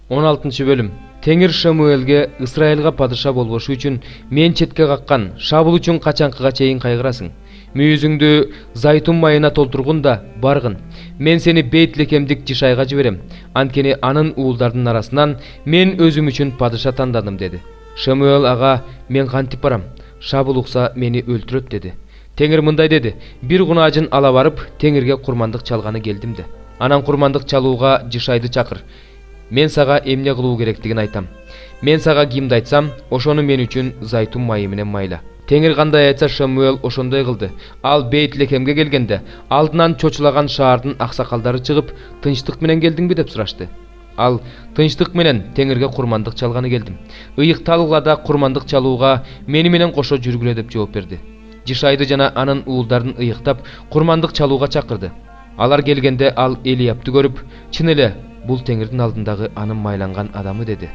16 bölüm. Теңир Шамуэлге Исраилга падыша болбошу үчүн мен четке каккан шабыл үчүн качанкыга чейин кайгырасың. Мүйүзүңдү зайтун майына толтургун да баргын. Мен сени Бейтлехемдик Жишайга жиберем. Анткени анын уулдардын арасынан мен өзүм үчүн падыша тандадым деди. Шамуэл ага мен кантип барам? Шабыл укса мени өлтүрөт деди. Теңир мындай деди: бир кунаажын ала барып, Теңирге курмандык чалганы келдим де. Анан курмандык чалууга Жишайды чакыр. Мен сага эмне кылуу керектигин айтам. Мен сага кимди айтсам, ошону мен үчүн зайтун майы менен майла. Теңир кандай айтса Шамуэл ошондой кылды. Ал Бейтлехемге келгенде алдынан чочулаган шаардын аксакалдары чыгып, тынчтык менен келдиңби деп сурашты. Ал тынчтык менен Теңирге курмандык чалганы келдим. Ыйыкталгыда курмандык чалууга мени менен кошо жүргүлө деп жооп берди. Жишайды жана анын уулдарын ыйыктап курмандык чалууга чакырды. Алар келгенде ал Элиябты көрүп, чын эле бул Теңирдин алдындагы анын майланган адамы деди.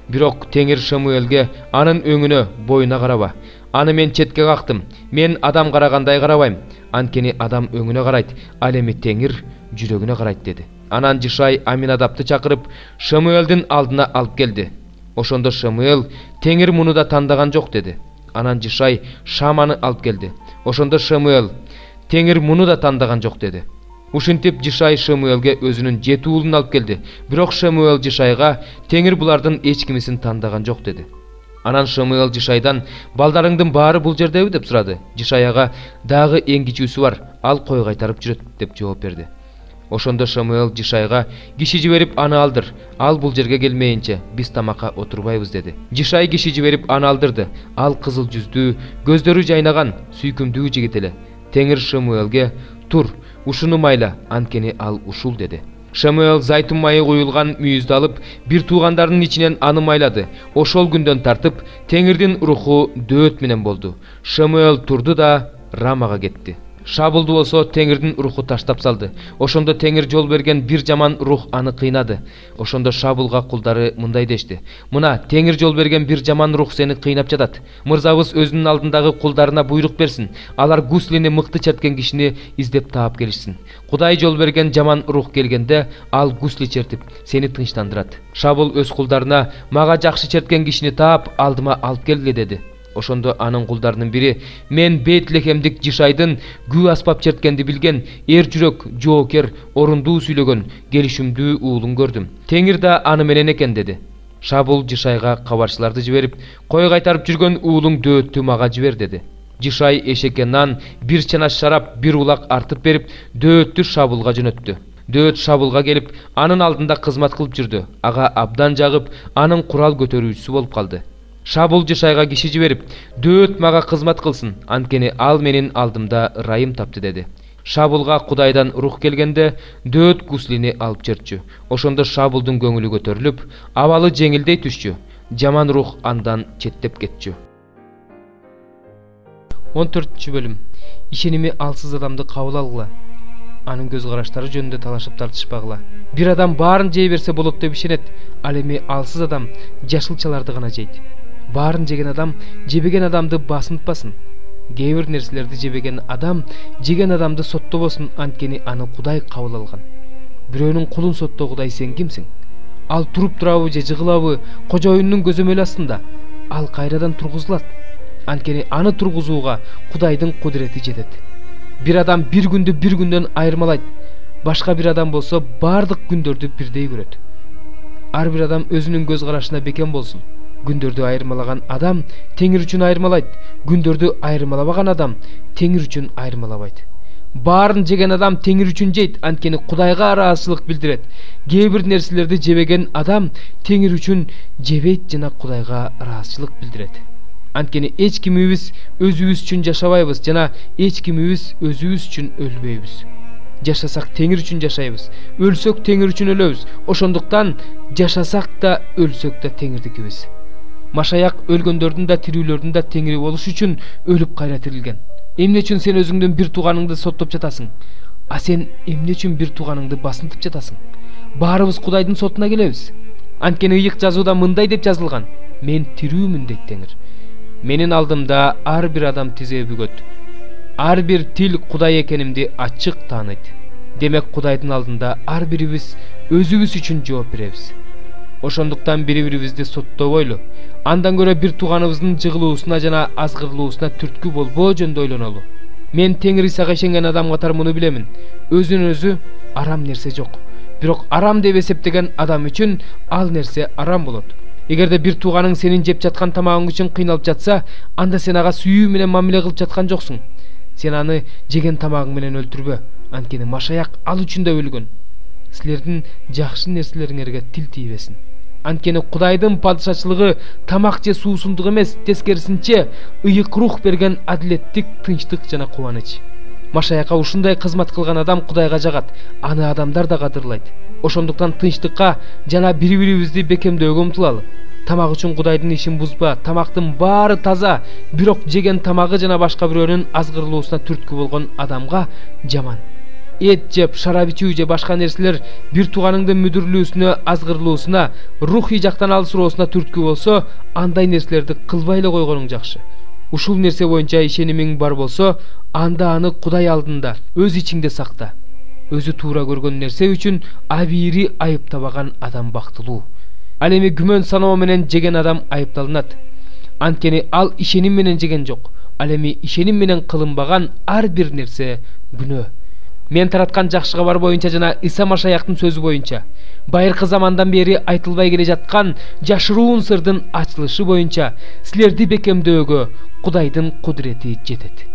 Бирок Теңир Шамуэлге анын өңүнө, боюна караба. Аны мен четке кактым. Мен адам карагандай карабайм. Анткени адам өңүнө карайт, ал эми Теңир жүрөгүнө карайт деди. Анан Жишай Аминадапты чакырып, Шамуэлдин алдына алып келди. Ошондо Шамуэл Теңир муну да тандаган жок деди. Анан Жишай Шаманы алып келди. Ошондо Шамуэл Теңир муну да тандаган жок деди. Ушинтип Жишай Шамуэлге өзүнүн 7 уулун алып келди. Бирок Шамуэл Жишайга Теңир булардын эч кимисин тандаган жок деди. Анан Шамуэл Жишайдан балдарыңдын баары бул жердеби деп сурады. Жишай ага дагы эң кичүүсү бар, ал кой кайтарып жүрөт деп жооп берди. Ошондо Шамуэл Жишайга киши жиберип аны алдыр. Ал бул жерге келмейинче биз тамакка отурбайбыз деди. Жишай киши жиберип аны алдырды. Ал кызыл жүздүү, көздөрү жайнаган, сүйкүмдүү жигит эле. Теңир Шамуэлге тур, ушуну майла, анткени ал ушул деди. Шамуэл зайтун майы куюлган мүйүздү алып, бир туугандарынын ичинен аны майлады. Ошол күндөн тартып Теңирдин руху дөөт менен болду. Шамуэл турду да Рамага кетти. Шабылды болсо Теңирдин руху таштап салды. Ошондо Теңир жол берген бир жаман рух аны кыйнады. Ошондо Шабылга кулдары мындай дешти: "Мына Теңир жол берген бир жаман рух сени кыйнап жатат. Мырзабыз өзүнүн алдындагы кулдарына буйрук берсин. Алар Гуслини мыкты черткен кишини издеп таап келишсин. Кудай жол берген жаман рух келгенде, ал Гусли чертип сени тынчтандырат. Шабыл өз кулдарына мага жакшы черткен кишини таап алдыма алып келгиле" деди. Ошондо анын кулдарынын бири: "Мен Бейтлехемдик Жишайдын күү аспап черткенди билген, эр жүрөк, жоокер, орундуу сүйлөгөн, келишимдүү уулун көрдүм. Теңир да аны менен экен" деди. Шабыл Жишайга кабарчыларды жиберип, "Кой кайтарып жүргөн уулуң дөөттү мага жибер" деди. Жишай эшекке нан, бир чанаш шарап, бир улак артып берип, дөөттү Шабылга жөнөттү. Дөөт Шабылга келип, анын алдында кызмат кылып жүрдү. Ага абдан жагып, анын курал көтөрүүчүсү болуп калды. Шабыл Жишайга киши жиберип, "Дөөт мага кызмат кылсын, анткени ал менин алдымда ырайым тапты" деди. Шабылга Кудайдан рух келгенде, Дөөт Гуслини алып чертчү. Ошондо Шабылдын көңүлү көтөрүлүп, абалы жеңилдей түшчү. Жаман рух андан четтеп кетчү. 14 бөлүм. Ишеними алсыз адамды кабыл алгыла. Анын көз караштары жөнүндө талашып тартышпагыла. Бир адам баарын жей берсе болот деп ишенет. Ал эми алсыз адам жашылчаларды гана жейт. Баарын жеген адам жебеген адамды басынтпасын. Кээ бир нерселерди жебеген адам жеген адамды соттобосун, анткени аны Кудай кабыл алган. Бирөөнүн кулун соттогудай сен кимсиң? Ал туруп турабы же жыгылабы кожоюнунун көзөмөлү астында? Ал кайрадан тургузулат. Анткени аны тургузууга Кудайдын кудурети жетет. Бир адам бир күндү бир күндөн айырмалайт. Башка бир адам болсо бардык күндөрдү бирдей көрөт. Ар бир адам өзүнүн көз карашына бекем болсун. Күндөрдү айырмалаган адам Теңир үчүн айырмалайт. Күндөрдү айырмалабаган адам Теңир үчүн айырмалабайт. Баарын жеген адам Теңир үчүн жейт, анткени Кудайга ыраазычылык билдирет. Кээ бир нерселерди жебеген адам Теңир үчүн жебейт жана Кудайга ыраазычылык билдирет. Анткени эч кимибиз өзүбүз үчүн жашабайбыз жана эч кимибиз өзүбүз үчүн өлбөйбүз. Жашасак Теңир үчүн жашайбыз, өлсөк Теңир үчүн өлөбүз. Ошондуктан жашасак да өлсөк да Теңирдикибиз. Машаяк өлгөндөрдүн да тирүүлөрдүн да Теңири болуш үчүн өлүп кайра тирилген. Эмне үчүн сен өзүңдүн бир тууганыңды соттоп жатасың? А сен эмне үчүн бир тууганыңды басынтып жатасың? Баарыбыз Кудайдын сотуна келебиз. Анткени ыйык жазууда мындай деп жазылган: "Мен тирүүмүн" дейт Теңир. Менин алдымда ар бир адам тизе бүгөт. Ар бир тил Кудай экенимди ачык тааныйт. Демек Кудайдын алдында ар бирибиз өзүбүз үчүн жооп беребиз. Ошондуктан бири-бирибизди соттобойлу. Андан көрө бир тууганыбыздын жыгылуусуна жана азгырылуусуна түрткү болбоо жөнүндө ойлонолу. Мен Теңир Исага ишенген адам катары муну билемин. Өзүнөн өзү арам нерсе жок. Бирок арам деп эсептеген адам үчүн ал нерсе арам болот. Эгерде бир тууганың сенин жеп жаткан тамагың үчүн кыйналып жатса, анда сен ага сүйүү менен мамиле кылып жаткан жоксуң. Сен аны жеген тамагың менен өлтүрбө. Анткени Машаяк ал үчүн да өлгөн. Силердин жакшы нерселериңерге тил тийбесин. Анткени Кудайдын падышачылыгы тамак же суусундук эмес, тескерисинче ыйык рух берген адилеттик, тынчтык жана кубаныч. Машаякка ушундай кызмат кылган адам Кудайга жагат, аны адамдар да кадырлайт. Ошондуктан тынчтыкка жана бири-бирибизди бекемдөөгө умтулалы. Тамак үчүн Кудайдын ишин бузба, тамактын баары таза, бирок жеген тамагы жана башка бирөөнүн азгырылуусуна түрткү болгон адамга жаман. Эт жеп, шарап ичүү же башка нерселер бир тууганыңдын мүдүрлүүсүнө, азгырылуусуна, рухий жактан алысыроосуна түрткү болсо, андай нерселерди кылбай эле койгонуң жакшы. Ушул нерсе боюнча ишенимиң бар болсо, анда аны Кудай алдында өз ичиңде сакта. Өзү туура көргөн нерсе үчүн абийири айыптабаган адам бактылуу. Ал эми күмөн саноо менен жеген адам айыпталынат. Анткени ал ишеним менен жеген жок. Ал эми ишеним менен кылынбаган ар бир нерсе күнөө. Мен тараткан жакшы кабар боюнча жана Иса Машаяктын сөзү боюнча, байыркы замандан бери айтылбай келе жаткан жашыруун сырдын ачылышы боюнча силерди бекемдөөгө Кудайдын кудурети жетет.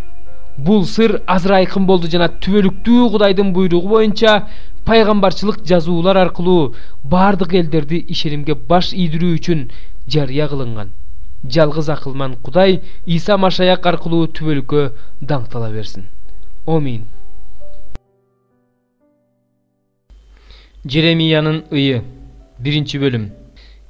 Бул сыр азыр айкын болду жана түбөлүктүү Кудайдын буйругу боюнча пайгамбарчылык жазуулар аркылуу бардык элдерди ишенимге баш ийдирүү үчүн жарыя кылынган. Жалгыз акылман Кудай Иса Машаяк аркылуу түбөлүккө даңктала берсин. Амин. Жеремиянын ыйы 1 бөлүм.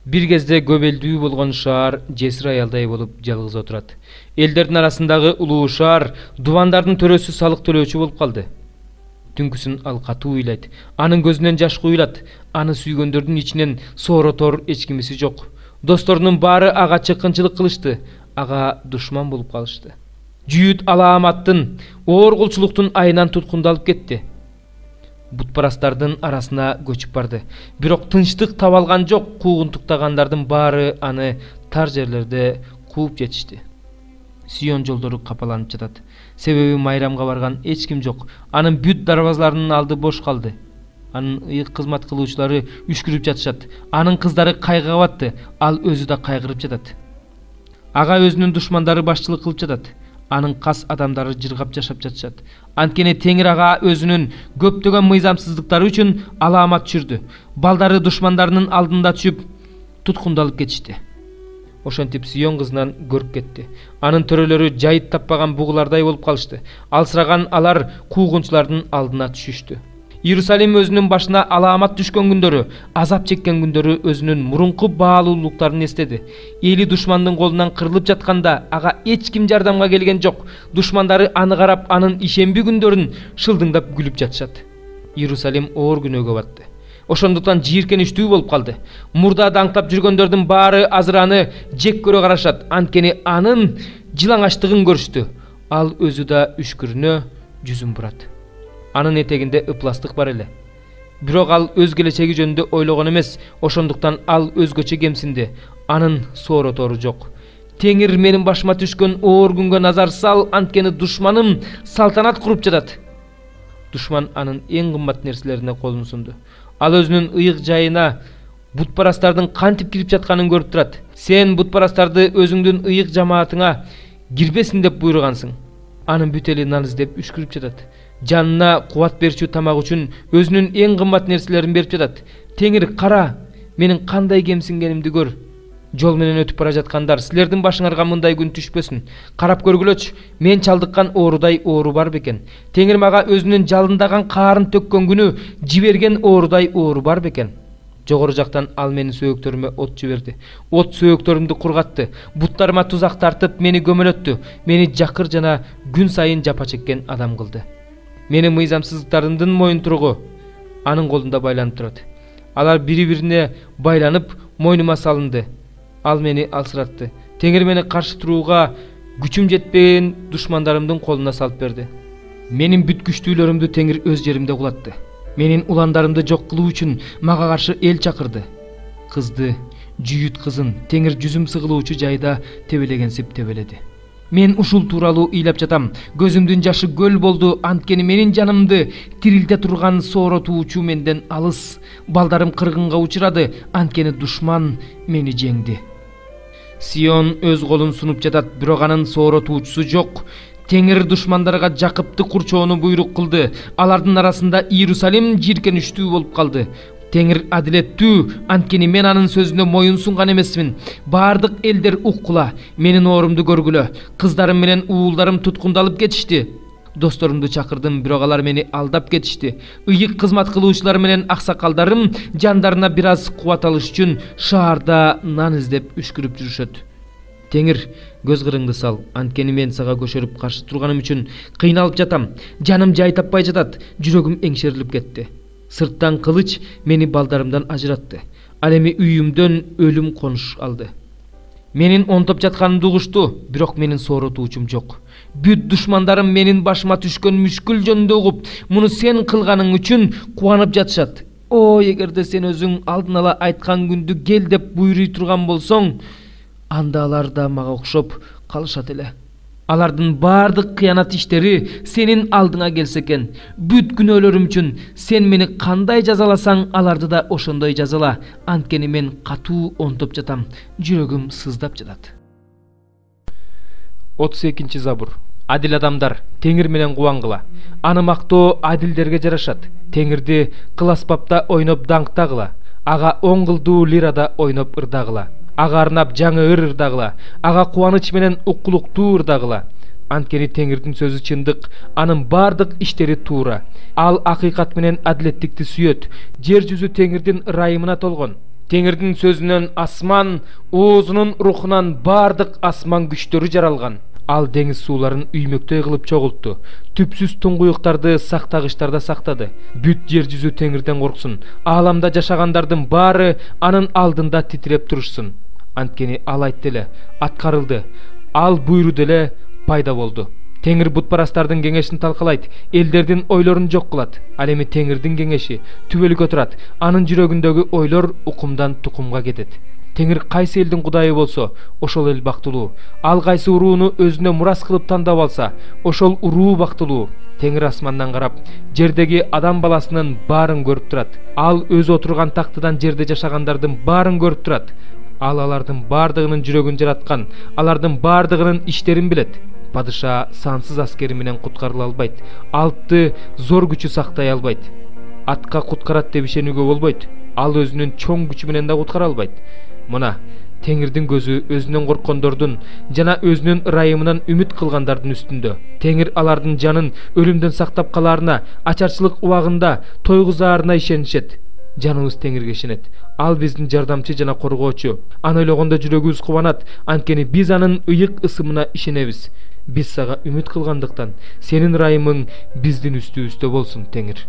Бир кезде көбелдүү болгон шаар жесир аялдай болуп жалгыз отурат. Элдердин арасындагы улуу шаар дубандардын төрөсү салык төлөөчү болуп калды. Түнкүсүн ал катуу ыйлайт, анын көзүнөн жаш куюлат, аны сүйгөндөрдүн ичинен сооротор эч кимиси жок. Досторунун баары ага чыккынчылык кылышты, ага душман болуп калышты. Жүйүт алааматтын, ооргулчулуктун айынан туткундалып кетти. Бутпарастардын арасына көчүп барды. Бирок тынчтык таба алган жок, куугунтуктагандардын баары аны тар жерлерде кууп жетишти. Сион жолдору капаланып жатат. Себеби майрамга барган эч ким жок. Анын бүт дарбазаларынын алды бош калды. Анын ыйык кызмат кылуучулары үшкүрүп жатышат. Анын кыздары кайгыга батты, ал өзү да кайгырып жатат. Ага өзүнүн душмандары башчылык кылып жатат. Анын кас адамдары жыргап жашап жатышат. Анткени Теңир ага өзүнүн көптөгөн мыйзамсыздыктары үчүн алаамат түшүрдү. Балдары душмандарынын алдында түшүп туткундалып кетишти. Ошентип Сион кызынан көрүп кетти. Анын төрөлөрү жайыт таппаган бугулардай болуп калышты. Алсыраган алар куугунчулардын алдына түшүштү. Иерусалим өзүнүн башына алаамат түшкөн күндөрү, азап чеккен күндөрү өзүнүн мурунку баалуулуктарын эстеди. Эли душмандын колунан кырылып жатканда ага эч ким жардамга келген жок. Душмандары аны карап, анын ишемби күндөрүн шылдыңдап күлүп жатышат. Иерусалим оор күнөөгө батты. Ошондуктан жийиркеничтүү болуп калды. Мурда даңктап жүргөндөрдүн баары азыр аны жек көрө карашат. Анткени анын жылаңачтыгын көрүштү. Ал өзү да үшкүрүнө жүзүн бурат. Анын этегинде ыпластык бар эле. Бирок ал өз келечеги жөнүндө ойлогон эмес, ошондуктан ал өзгөчө кемсинди. Анын сооротору жок. Теңир менин башыма түшкөн оор күнгө назар сал, анткени душманым салтанат куруп жатат. Душман анын эң кымбат нерселерине колун сунду. Ал өзүнүн ыйык жайына бутпарастардын кантип кирип жатканын көрүп турат. Сен бутпарастарды өзүңдүн ыйык жамаатыңа кирбесин деп буйругансың. Анын бүт эли нан издеп үшкүрүп жатат. Жанына кубат берчү тамак үчүн өзүнүн эң кымбат нерселерин берип жатат. Теңир, кара, менин кандай кемсингенимди көр. Жол менен өтүп бара жаткандар, силердин башыңарга мындай күн түшпөсүн. Карап көргүлөчү, мен чалдыккан оорудай оору бар бекен. Теңир мага өзүнүн жалындаган каарын төккөн күнү жиберген оорудай оору бар бекен. Жогору жактан ал менин сөөктөрүмө от жиберди. От сөөктөрүмдү кургатты. Буттарыма тузак тартып мени көмөлөттү. Мени жакыр жана күн сайын жапа чеккен адам кылды. Менин мыйзамсыздыктарымдын моюнтуругу анын колунда байланып турат. Алар бири-бирине байланып мойнума салынды. Ал мени алсыратты. Теңир мени каршы турууга күчүм жетпеген душмандарымдын колуна салып берди. Менин бүт күчтүүлөрүмдү Теңир өз жеримде кулатты. Менин уландарымды жок кылуу үчүн мага каршы эл чакырды. Кызды, жүйүт кызын теңир жүзүм сыгылуучу жайда тебелегенсип тебеледи. Мен ушул тууралуу ыйлап жатам. Көзүмдүн жашы көл болду, анткени менин жанымды тирилте турган сооротуучу менден алыс. Балдарым кыргынга учурады, анткени душман мени жеңди. Сион өз колун сунуп жатат, бирок анын сооротуучусу жок. Теңир душмандарга жакыпты курчоону буйрук кылды. Алардын арасында Иерусалим жийиркеничтүү болуп калды. Теңир адилеттүү, анткени мен анын сөзүнө моюн сунган эмесмин. Бардык элдер уккула, менин оорумду көргүлө. Кыздарым менен уулдарым туткундалып кетишти. Досторумду чакырдым, бирок алар мени алдап кетишти. Ыйык кызмат кылуучулар менен аксакалдарым жандарына бир аз кубат алыш үчүн шаарда нан издеп үшкүрүп жүрүшөт. Теңир, көз кырыңды сал, анткени мен сага көшөрүп каршы турганым үчүн кыйналып жатам. Жаным жай таппай жатат, жүрөгүм эңшерилип кетти. Сырттан кылыч мени балдарымдан ажыратты. Ал эми үйүмдөн өлүм конуш алды. Менин онтоп жатканымды угушту, бирок менин сооротуучум жок. Бүт душмандарым менин башыма түшкөн мүшкүл жөнүндө угуп, муну сен кылганың үчүн кубанып жатышат. О, эгерде сен өзүң алдын ала айткан күндү кел деп буйруй турган болсоң, анда алар да мага окшоп калышат эле. Алардын бардык кыянат иштери сенин алдыңа келсе экен. Бүт күнөөлөрүм үчүн сен мени кандай жазаласаң, аларды да ошондой жазала. Анткени мен катуу онтоп жатам, жүрөгүм сыздап жатат. 32 Забур. Адил адамдар теңир менен кубангыла. Аны мактоо адилдерге жарашат. Теңирди кыл аспапта ойноп даңктагыла. Ага 10 кылдуу лирада ойноп ырдагыла. Ага арнап жаңы ыр ырдагыла. Ага кубаныч менен уккулуктуу ырдагыла. Анткени теңирдин сөзү чындык, анын бардык иштери туура. Ал акыйкат менен адилеттикти сүйөт. Жер жүзү теңирдин ырайымына толгон. Теңирдин сөзүнөн асман, оозунун рухунан бардык асман күчтөрү жаралган. Ал деңиз сууларын үймөктөй кылып чогултту. Түпсүз туңгуюктарды сактагычтарда сактады. Бүт жер жүзү теңирден корксун. Ааламда жашагандардын баары анын алдында титиреп турушсун. Анткени ал айтты эле, аткарылды. Ал буйруду эле, пайда болду. Теңир бутпарастардын кеңешин талкалайт, элдердин ойлорун жок кылат. Ал эми теңирдин кеңеши түбөлүккө турат. Анын жүрөгүндөгү ойлор укумдан тукумга кетет. Теңир кайсы элдин кудайы болсо, ошол эл бактылуу. Ал кайсы урууну өзүнө мурас кылып тандап алса, ошол уруу бактылуу. Теңир асмандан карап, жердеги адам баласынын баарын көрүп турат. Ал өзү отурган тактыдан жерде жашагандардын баарын көрүп турат. Ал алардын бардыгынын жүрөгүн жараткан, алардын бардыгынын иштерин билет. Падыша сансыз аскери менен куткарыла албайт. Алпты зор күчү сактай албайт. Атка куткарат деп ишенүүгө болбойт. Ал өзүнүн чоң күчү менен да куткара албайт. Мына, теңирдин көзү өзүнөн корккондордун жана өзүнүн ырайымынан үмүт кылгандардын үстүндө. Теңир алардын жанын өлүмдөн сактап калаарына, ачарчылык убагында тойгузаарына ишенишет. Жаныбыз теңирге ишенет. Ал биздин жардамчы жана коргоочу. Аны ойлогондо жүрөгүбүз кубанат, анткени биз анын ыйык ысымына ишенебиз. Биз сага үмүт кылгандыктан, сенин ырайымың биздин үстүбүздө болсун, Теңир.